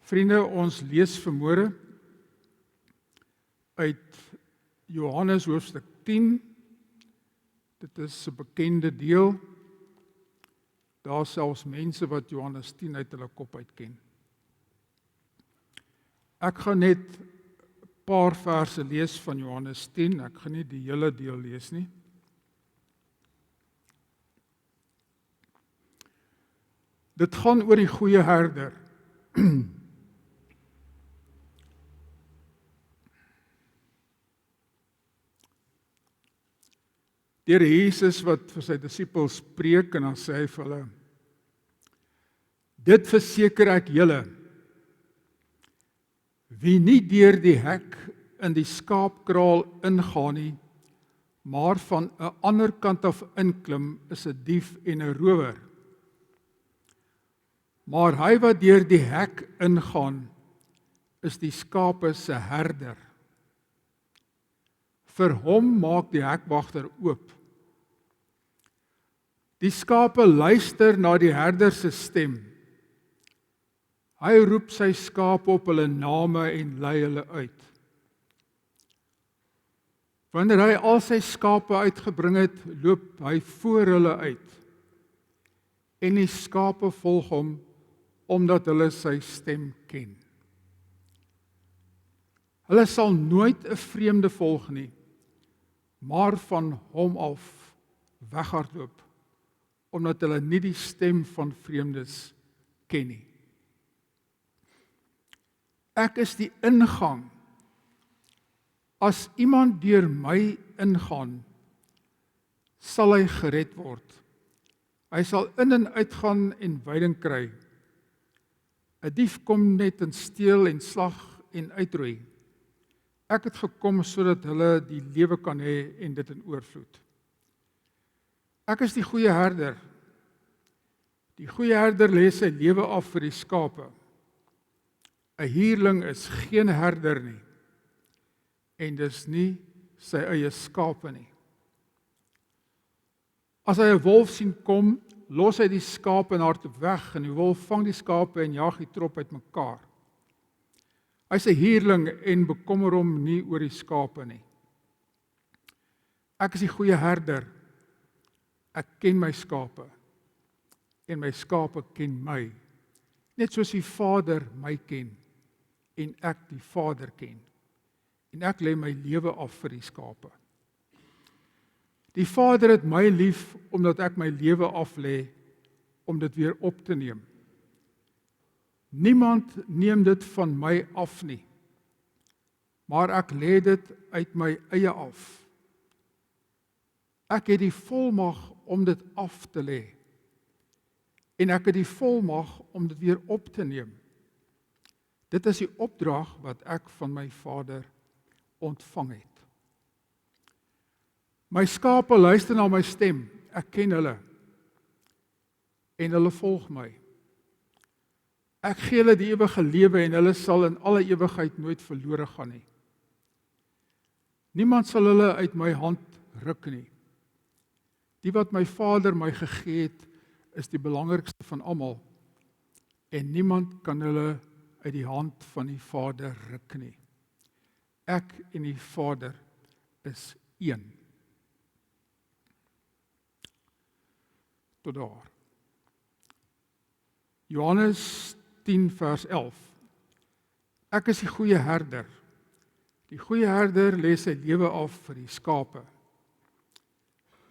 Vriende, ons lees vanmôre uit Johannes hoofstuk 10. Dit is 'n bekende deel. Daar selfs mense wat Johannes 10 uit hulle kop uit ken. Ek gaan net 'n paar verse lees van Johannes 10. Ek gaan nie die hele deel lees nie. Dit gaan oor die goeie herder. Deur Jesus wat vir sy disippels preek en dan sê hy vir hulle: Dit verseker ek julle, wie nie deur die hek in die skaapkraal ingaan nie, maar van 'n ander kant af inklim, is 'n dief en 'n rower. Maar hy wat deur die hek ingaan, is die skape se herder. Vir hom maak die hekwagter oop. Die skape luister na die herder se stem. Hy roep sy skape op hulle name en lei hulle uit. Wanneer hy al sy skape uitgebring het, loop hy voor hulle uit. En die skape volg hom, omdat hulle sy stem ken. Hulle sal nooit 'n vreemde volg nie, maar van hom af weghardloop, omdat hulle nie die stem van vreemdes ken nie. Ek is die ingang. As iemand deur my ingaan, sal hy gered word. Hy sal in en uitgaan en veiding kry. 'n Dief kom net en steel en slag en uitroei. Ek het gekom sodat hulle die lewe kan hê en dit in oorvloed. Ek is die goeie herder. Die goeie herder lê sy lewe af vir die skape. 'n Huurling is geen herder nie, en dis nie sy eie skape nie. As hy 'n wolf sien kom, los hy die skape en hardloop weg, en die wolf vang die skape en jaag die trop uitmekaar. Hy is 'n huurling en bekommer hom nie oor die skape nie. Ek is die goeie herder. Ek ken my skape, en my skape ken my, net soos die Vader my ken, en ek die Vader ken, en ek lê my lewe af vir die skape. Die Vader het my lief, omdat ek my lewe af lê, om dit weer op te neem. Niemand neem dit van my af nie, maar ek lê dit uit my eie af. Ek het die volmag om dit af te lê, en ek het die volmag om dit weer op te neem. Dit is die opdrag wat ek van my Vader ontvang het. My skape luister na my stem, ek ken hulle, en hulle volg my. Ek gee hulle die ewige lewe, en hulle sal in alle ewigheid nooit verlore gaan nie. Niemand sal hulle uit my hand ruk nie. Die wat my Vader my gegee het, is die belangrikste van almal, en niemand kan hulle uit die hand van die Vader ruk nie. Ek en die Vader is een. Tot daar. Johannes 10 vers 11. Ek is die goeie herder. Die goeie herder lê sy lewe af vir die skape.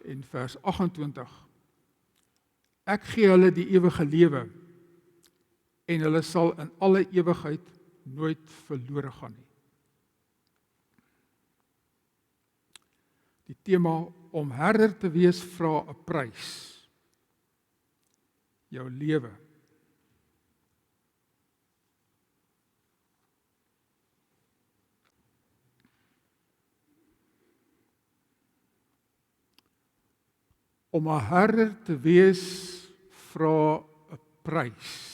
En vers 28. Ek gee hulle die ewige lewe, en hulle sal in alle ewigheid nooit verlore gaan nie. Die tema om herder te wees vra 'n prys. Jou lewe. Om 'n herder te wees vra 'n prys.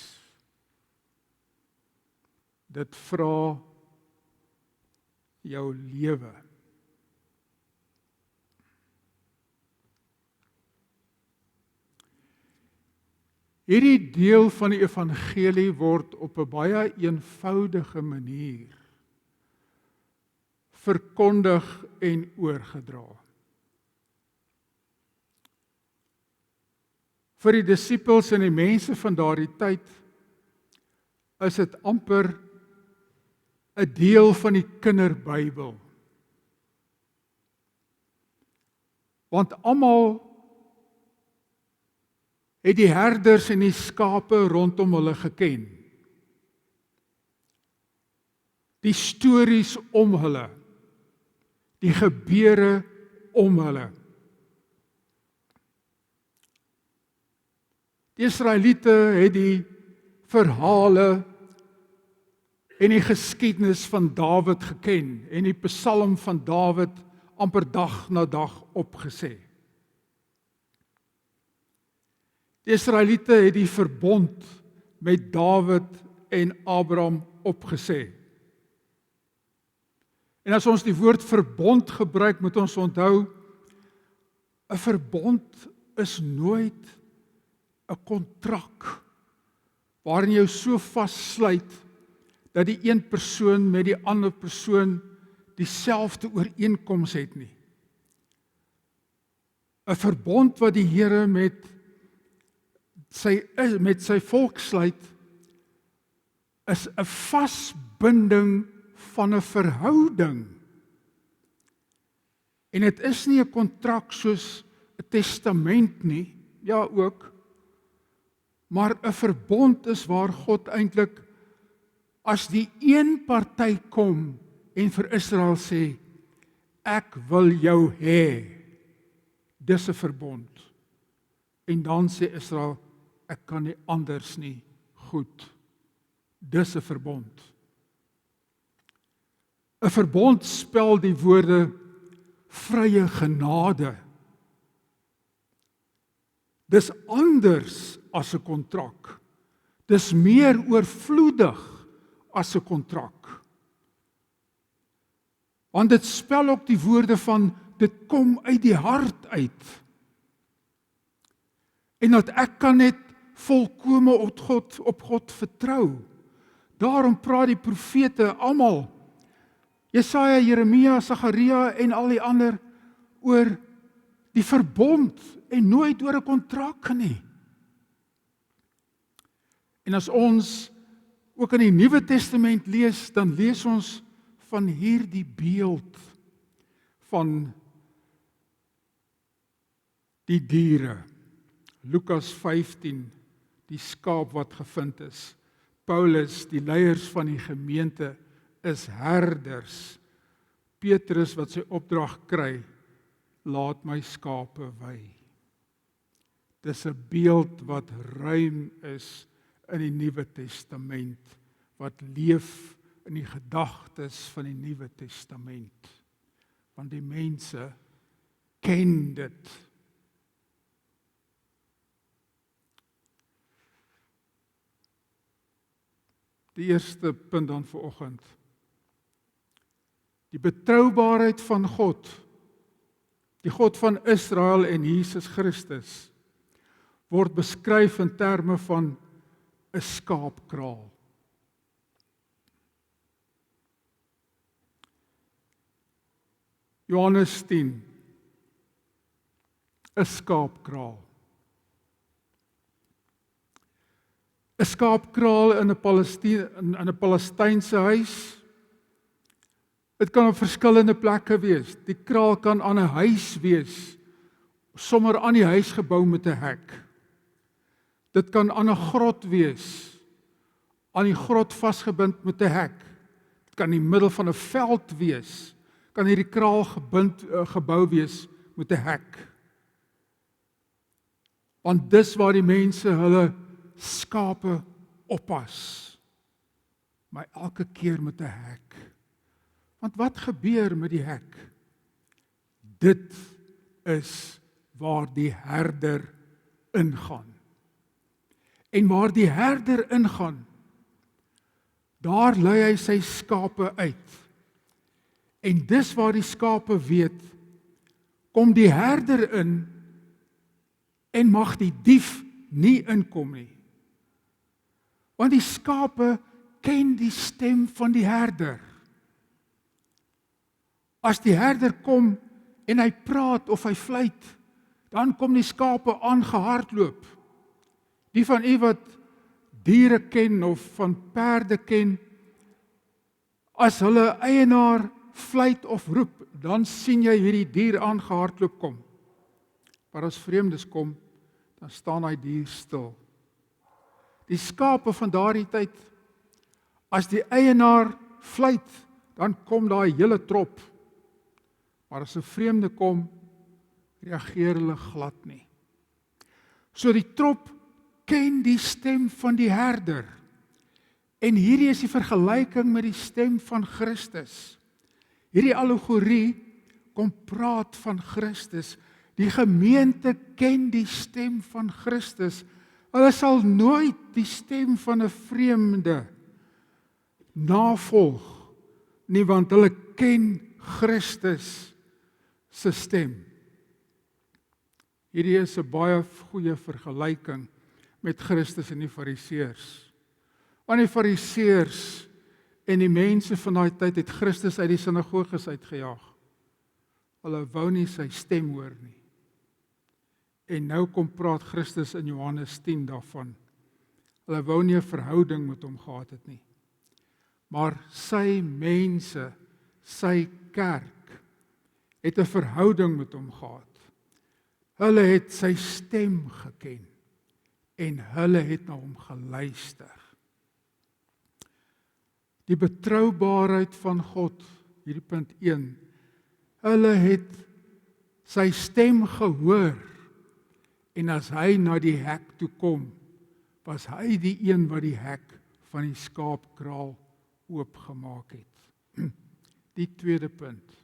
Dit vra jou lewe. Hierdie deel van die evangelie word op 'n baie eenvoudige manier verkondig en oorgedra. Vir die disippels en die mense van daardie tyd is dit amper 'n deel van die kinderbybel. Want almal het die herders en die skape rondom hulle geken. Die stories om hulle, die gebeure om hulle. Die Israeliete het die verhale en die geskiedenis van Dawid geken en die Psalm van Dawid amper dag na dag opgesê. Die Israeliete het die verbond met Dawid en Abraham opgesê. En as ons die woord verbond gebruik, moet ons onthou, 'n verbond is nooit 'n kontrak waarin jy so vassluit dat die een persoon met die ander persoon dieselfde ooreenkoms het nie. 'n Verbond wat die Here met sy volk sluit, is 'n vasbinding van 'n verhouding. En dit is nie 'n kontrak soos 'n testament nie, ja ook, maar 'n verbond is waar God eintlik as die een party kom en vir Israel sê, ek wil jou hê. Dis 'n verbond. En dan sê Israel, ek kan nie anders nie. Goed. Dis 'n verbond. 'n Verbond spel die woorde vrye genade. Dis anders as 'n kontrak. Dis meer oorvloedig as 'n kontrak. Want dit spel ook die woorde van, dit kom uit die hart uit. En dat ek kan net volkome op God vertrou. Daarom praat die profete almal, Jesaja, Jeremia, Sagaria en al die ander, oor die verbond en nooit oor 'n kontrak nie. En as ons ook in die Nuwe Testament lees, dan lees ons van hierdie beeld van die diere. Lukas 15, die skaap wat gevind is. Paulus, die leiers van die gemeente, is herders. Petrus wat sy opdrag kry, laat my skape wei. Dis 'n beeld wat ruim is in die Nuwe Testament, wat leef in die gedagtes van die Nuwe Testament. Want die mense ken dit. Die eerste punt dan vanoggend. Die betroubaarheid van God, die God van Israel en Jesus Christus, word beskryf in terme van 'n skaapkraal. Johannes 10, 'n skaapkraal. 'n Skaapkraal in 'n Palestynse huis. Dit kan op verskillende plekke wees. Die kraal kan aan 'n huis wees, sommer aan die huis gebou met 'n hek. Dit kan aan 'n grot wees, aan die grot vasgebind met 'n hek. Dit kan in die middel van 'n veld wees, kan hierdie kraal gebou wees met 'n hek. Want dis waar die mense hulle skape oppas, maar elke keer met 'n hek. Want wat gebeur met die hek? Dit is waar die herder ingaan. En waar die herder ingaan, daar lei hy sy skape uit. En dis waar die skape weet, kom die herder in en mag die dief nie inkom nie. Want die skape ken die stem van die herder. As die herder kom en hy praat of hy fluit, dan kom die skape aangehardloop. Die van u wat diere ken of van perde ken, as hulle eienaar fluit of roep, dan sien jy hierdie dier aangehardloop kom. Maar as vreemdes kom, dan staan hy dier stil. Die skape van daardie tyd, as die eienaar fluit, dan kom daai hele trop. Maar as 'n vreemde kom, reageer hulle glad nie. So die trop ken die stem van die herder. En hierdie is die vergelyking met die stem van Christus. Hierdie allegorie kom praat van Christus. Die gemeente ken die stem van Christus. Hulle sal nooit die stem van 'n vreemde navolg nie, want hulle ken Christus se stem. Hierdie is 'n baie goeie vergelyking met Christus en die Fariseërs. Want die Fariseërs en die mense van daai tyd het Christus uit die sinagoges uitgejaag. Hulle wou nie sy stem hoor nie. En nou kom praat Christus in Johannes 10 daarvan. Hulle wou nie 'n verhouding met hom gehad het nie. Maar sy mense, sy kerk, het 'n verhouding met hom gehad. Hulle het sy stem geken en hulle het na hom geluister. Die betroubaarheid van God, hierdie punt 1, hulle het sy stem gehoor en as hy na die hek toe kom, was hy die een wat die hek van die skaapkraal oopgemaak het. Die tweede punt.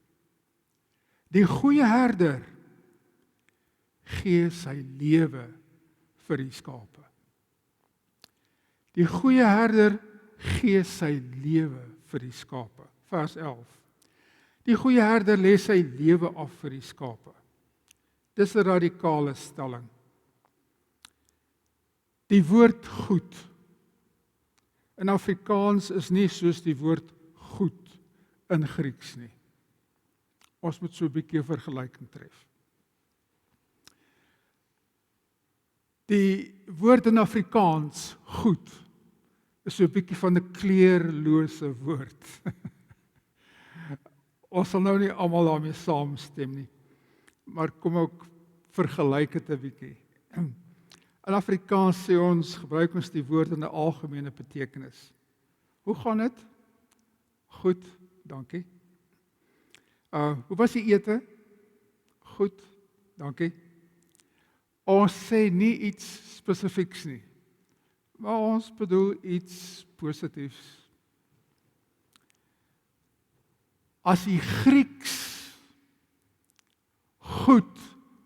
Die goeie herder gee sy lewe vir die skape. Die goeie herder gee sy lewe vir die skape. Vers 11. Die goeie herder lê sy lewe af vir die skape. Dis 'n radikale stelling. Die woord goed in Afrikaans is nie soos die woord goed in Grieks nie. Ons moet so 'n bietjie 'n vergelyking tref. Die woord in Afrikaans, goed, is so 'n bietjie van 'n kleurlose woord. Ons sal nou nie almal daarmee saamstem nie, maar kom ook vergelyk dit 'n bietjie. In Afrikaans sê ons, gebruik ons die woord in 'n algemene betekenis. Hoe gaan dit? Goed, dankie. Hoe was die ete? Goed, dankie. Ons sê nie iets spesifieks nie, maar ons bedoel iets positiefs. As die Grieks goed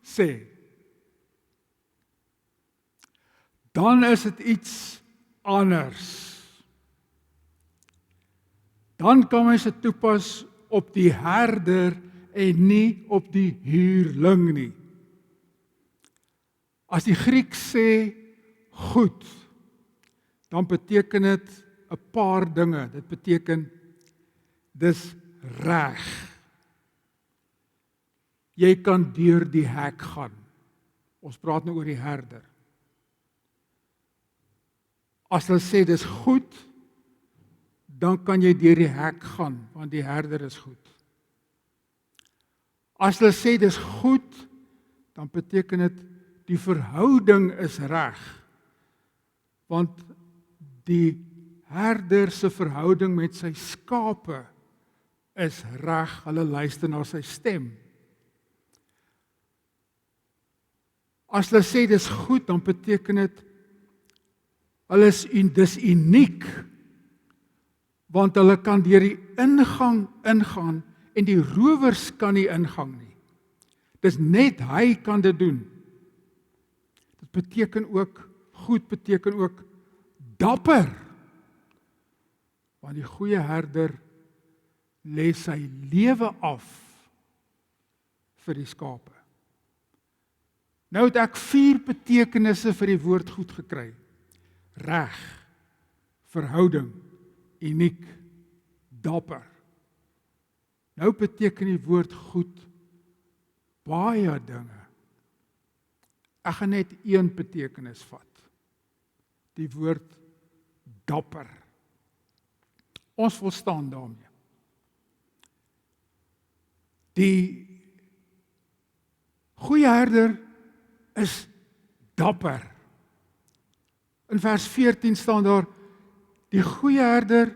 sê, dan is dit iets anders. Dan kan mens dit toepas op die herder en nie op die huurling nie. As die Griek sê goed, dan beteken dit 'n paar dinge. Dit beteken dis reg. Jy kan deur die hek gaan. Ons praat nou oor die herder. As hulle sê dis goed, dan kan jy deur die hek gaan, want die herder is goed. As hulle sê dis goed, dan beteken dit die verhouding is reg, want die herder se verhouding met sy skape is reg, hulle luister na sy stem. As hulle sê dis goed, dan beteken dit hulle is dis uniek, want hulle kan deur die ingang ingaan en die rowers kan nie ingang nie. Dis net hy kan dit doen. Dit beteken ook, goed beteken ook dapper, want die goeie herder lê sy lewe af vir die skape. Nou het ek 4 betekenisse vir die woord goed gekry. Reg, verhouding, uniek, dapper. Nou beteken die woord goed baie dinge. Ek gaan net een betekenis vat. Die woord dapper. Ons volstaan daarmee. Die goeie herder is dapper. In vers 14 staan daar, die goeie herder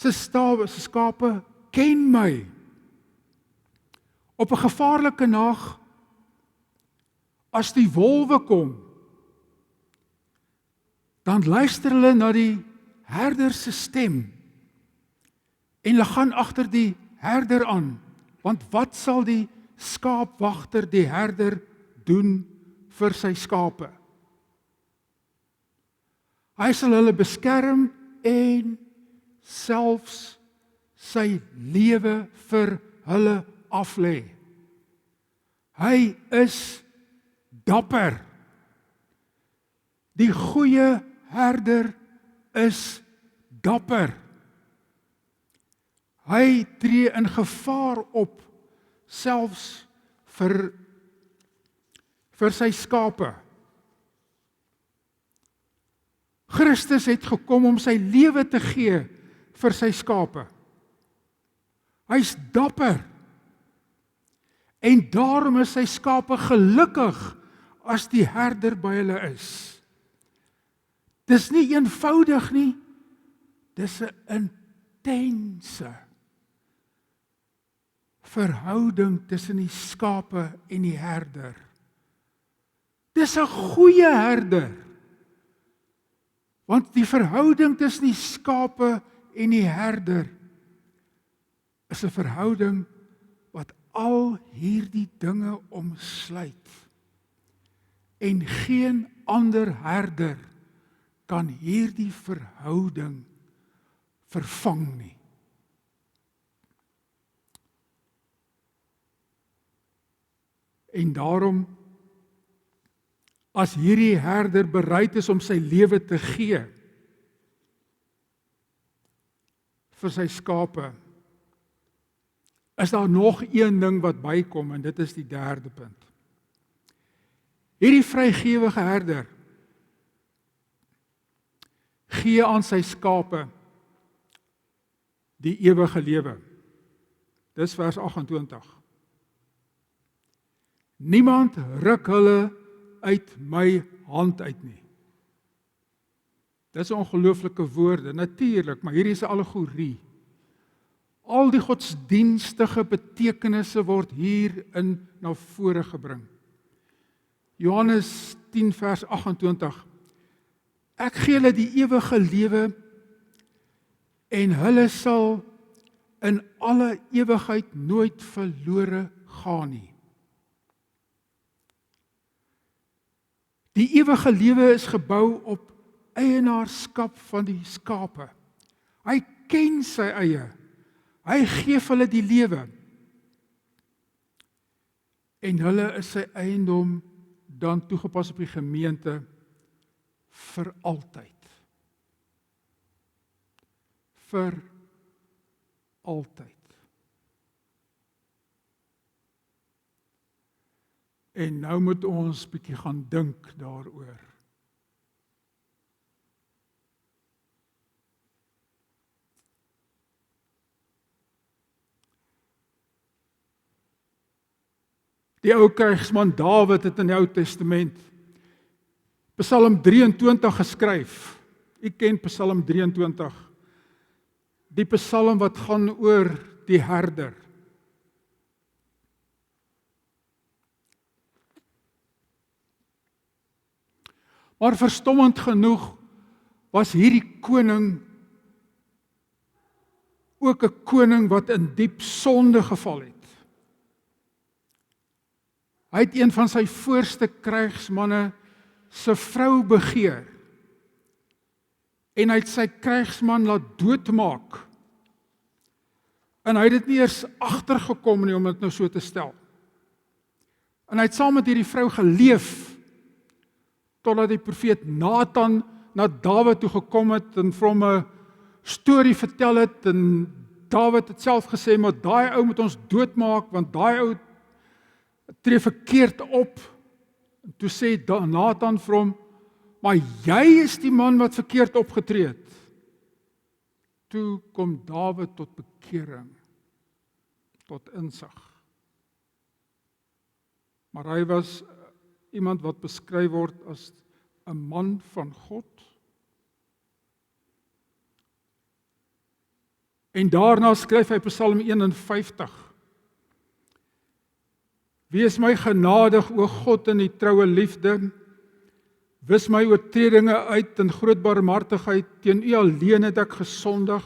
sy skape ken my. Op 'n gevaarlike nag, as die wolwe kom, dan luister hulle na die herder se stem en hulle gaan agter die herder aan, want wat sal die skaapwagter, die herder, doen vir sy skape? Hy sal hulle beskerm en selfs sy lewe vir hulle aflê. Hy is dapper. Die goeie herder is dapper. Hy tree in gevaar op, selfs vir sy skape. Christus het gekom om sy lewe te gee vir sy skape. Hy's dapper. En daarom is sy skape gelukkig as die herder by hulle is. Dis nie eenvoudig nie, dis 'n intense verhouding tussen die skape en die herder. Dis 'n goeie herder. Want die verhouding tussen die skape en die herder is 'n verhouding wat al hierdie dinge omsluit. En geen ander herder kan hierdie verhouding vervang nie. En daarom, as hierdie herder bereid is om sy lewe te gee vir sy skape, is daar nog een ding wat bykom, en dit is die derde punt. Hierdie vrygewige herder gee aan sy skape die ewige lewe. Dis vers 28. Niemand ruk hulle uit my hand uit nie. Dis 'n ongelooflike woorde, natuurlik, maar hierdie is 'n allegorie. Al die godsdienstige betekenisse word hierin na vore gebring. Johannes 10 vers 28. Ek gee hulle die ewige lewe en hulle sal in alle ewigheid nooit verlore gaan nie. Die ewige lewe is gebou op eienaarskap van die skape. Hy ken sy eie. Hy gee hulle die lewe. En hulle is sy eiendom dan toegepas op die gemeente vir altyd. Vir altyd. En nou moet ons bietjie gaan dink daaroor. Die ou krygsman Dawid het in die Ou Testament Psalm 23 geskryf. U ken Psalm 23. Die psalm wat gaan oor die herder. Maar verstommend genoeg was hierdie koning ook 'n koning wat in diep sonde geval het. Hy het een van sy voorste krygsmanne se vrou begeer. En hy het sy krygsman laat doodmaak. En hy het dit nie eers agtergekom nie om dit nou so te stel. En hy het saam met hierdie vrou geleef totdat die profeet Nathan na Dawid toe gekom het en vir hom 'n storie vertel het en Dawid het self gesê, maar daai ou moet ons doodmaak want daai ou tree verkeerd op. En toe sê Nathan vir hom, maar jy is die man wat verkeerd opgetree het. Toe kom Dawid tot bekering, tot insig. Maar hy was iemand wat beskryf word as 'n man van God. En daarna skryf hy Psalm 51. Wees my genadig, o God, in die troue liefde. Wis my oortredinge uit in groot barmhartigheid. Teen U alleen het ek gesondig.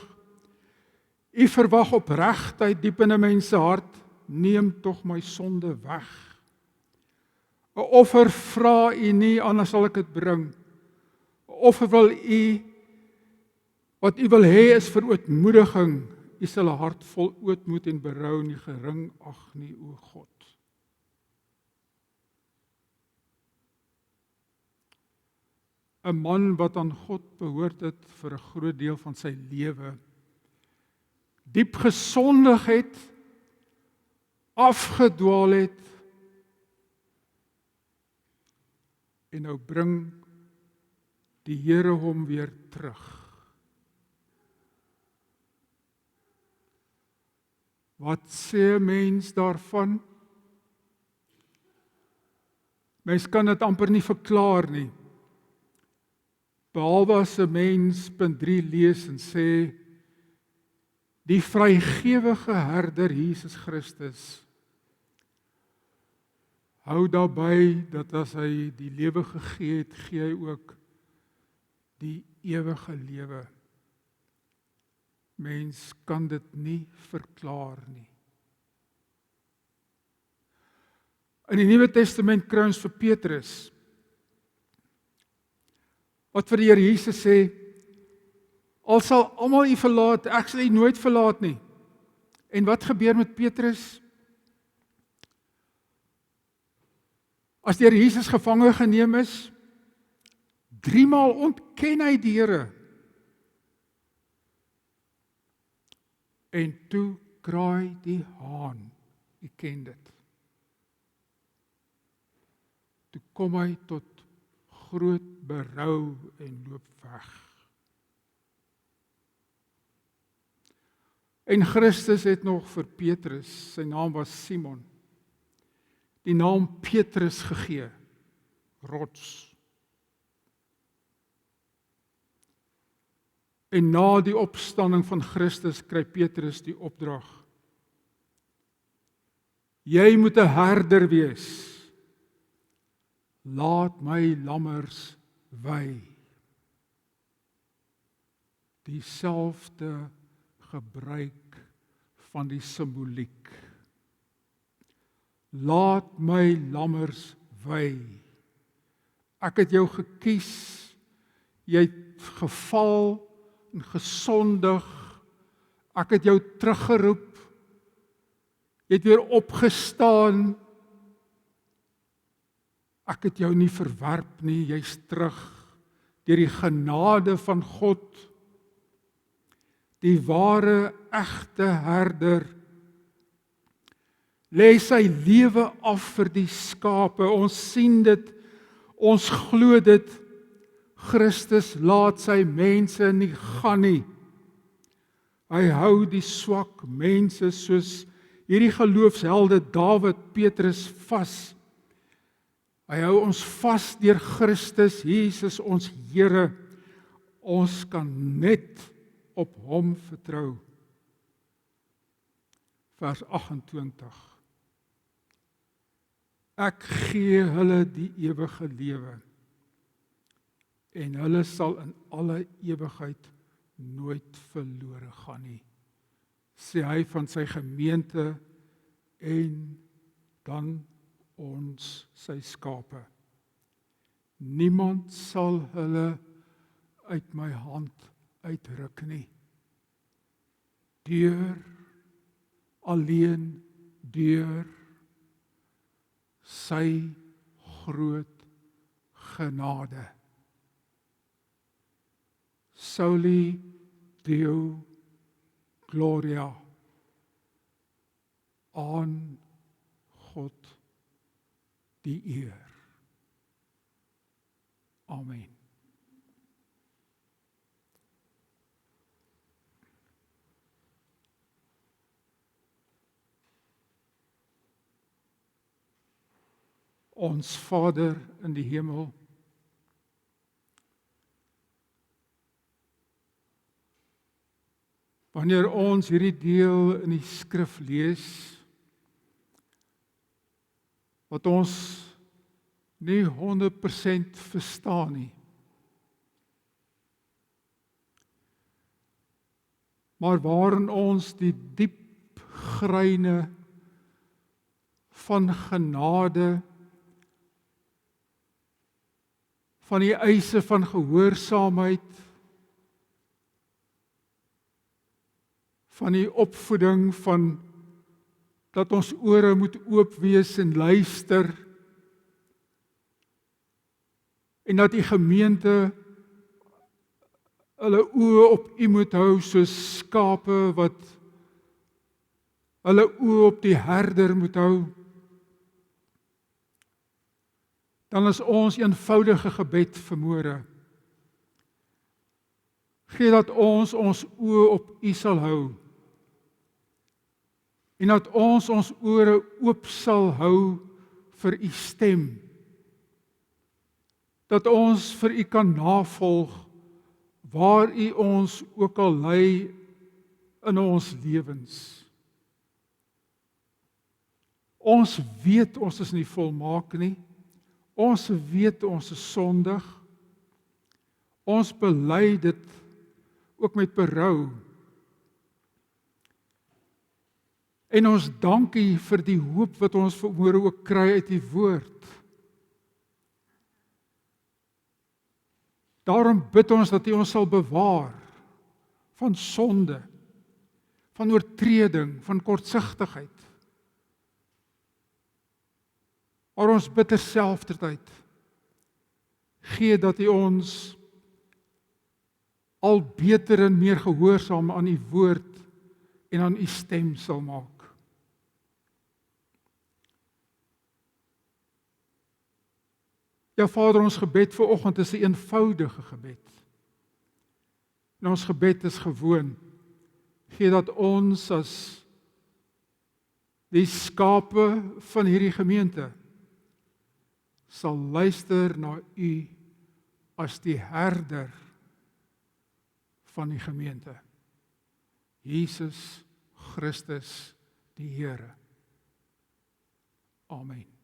U verwag opregtheid diep in 'n mens se hart. Neem tog my sonde weg. 'n Offer vra U nie, anders sal ek dit bring. 'n Offer wil U, wat U wil hê is verootmoediging. U sal 'n hart vol ootmoed en berou nie gering ag nie, o God. 'n Man wat aan God behoort het vir 'n groot deel van sy lewe, diep gesondig het, afgedwaal het, en nou bring die Here hom weer terug. Wat sê 'n mens daarvan? Mens kan dit amper nie verklaar nie. Behalwe as 'n mens punt 3 lees en sê, die vrygewige herder Jesus Christus hou daarby dat as hy die lewe gegee het, gee hy ook die ewige lewe. Mens kan dit nie verklaar nie. In die Nuwe Testament kry ons vir Petrus, wat vir die Here Jesus sê, al sal almal U verlaat, ek sal U nooit verlaat nie. En wat gebeur met Petrus? As die Here Jesus gevange geneem is, 3 maal ontken hy die Here. En toe kraai die haan, u ken dit. Toe kom hy tot groot berou en loop weg. En Christus het nog vir Petrus, sy naam was Simon, die naam Petrus gegee, rots. En na die opstanding van Christus kry Petrus die opdrag. Jy moet 'n herder wees. Laat my lammers wei. Dieselfde gebruik van die simboliek. Laat my lammers wei. Ek het jou gekies. Jy het geval en gesondig, ek het jou teruggeroep, jy het weer opgestaan, ek het jou nie verwerp nie, jy's terug, deur die genade van God, die ware, egte herder, lê sy lewe af vir die skape, ons sien dit, ons glo dit, Christus laat sy mense nie gaan nie. Hy hou die swak mense soos hierdie geloofshelde Dawid, Petrus vas. Hy hou ons vas deur Christus Jesus ons Here. Ons kan net op hom vertrou. Vers 28. Ek gee hulle die ewige lewe. En hulle sal in alle ewigheid nooit verlore gaan nie, sê hy van sy gemeente en dan ons sy skape. Niemand sal hulle uit my hand uitruk nie. Alleen deur sy groot genade. Soli Deo Gloria. Aan God die eer. Amen. Ons Vader in die hemel, wanneer ons hierdie deel in die skrif lees, wat ons nie 100% verstaan nie, maar waarin ons die diep greine van genade, van die eise van gehoorsaamheid, van die opvoeding van dat ons ore moet oop wees en luister, en dat die gemeente hulle oë op U moet hou soos skape wat hulle oë op die herder moet hou. Dan is ons eenvoudige gebed vanmôre. Gee dat ons oë op U sal hou. En dat ons ore oop sal hou vir U stem. Dat ons vir U kan navolg waar U ons ook al lei in ons lewens. Ons weet ons is nie volmaak nie. Ons weet ons is sondig. Ons bely dit ook met berou. En ons dank U vir die hoop wat ons vanmôre ook kry uit U woord. Daarom bid ons dat U ons sal bewaar van sonde, van oortreding, van kortsigtigheid. Maar ons bid terselfdertyd, gee dat U ons al beter en meer gehoorsaam aan U woord en aan U stem sal maak. Ja, Vader, ons gebed vanoggend is 'n eenvoudige gebed. En ons gebed is gewoon, gee dat ons as die skape van hierdie gemeente sal luister na U as die herder van die gemeente. Jesus Christus die Here. Amen.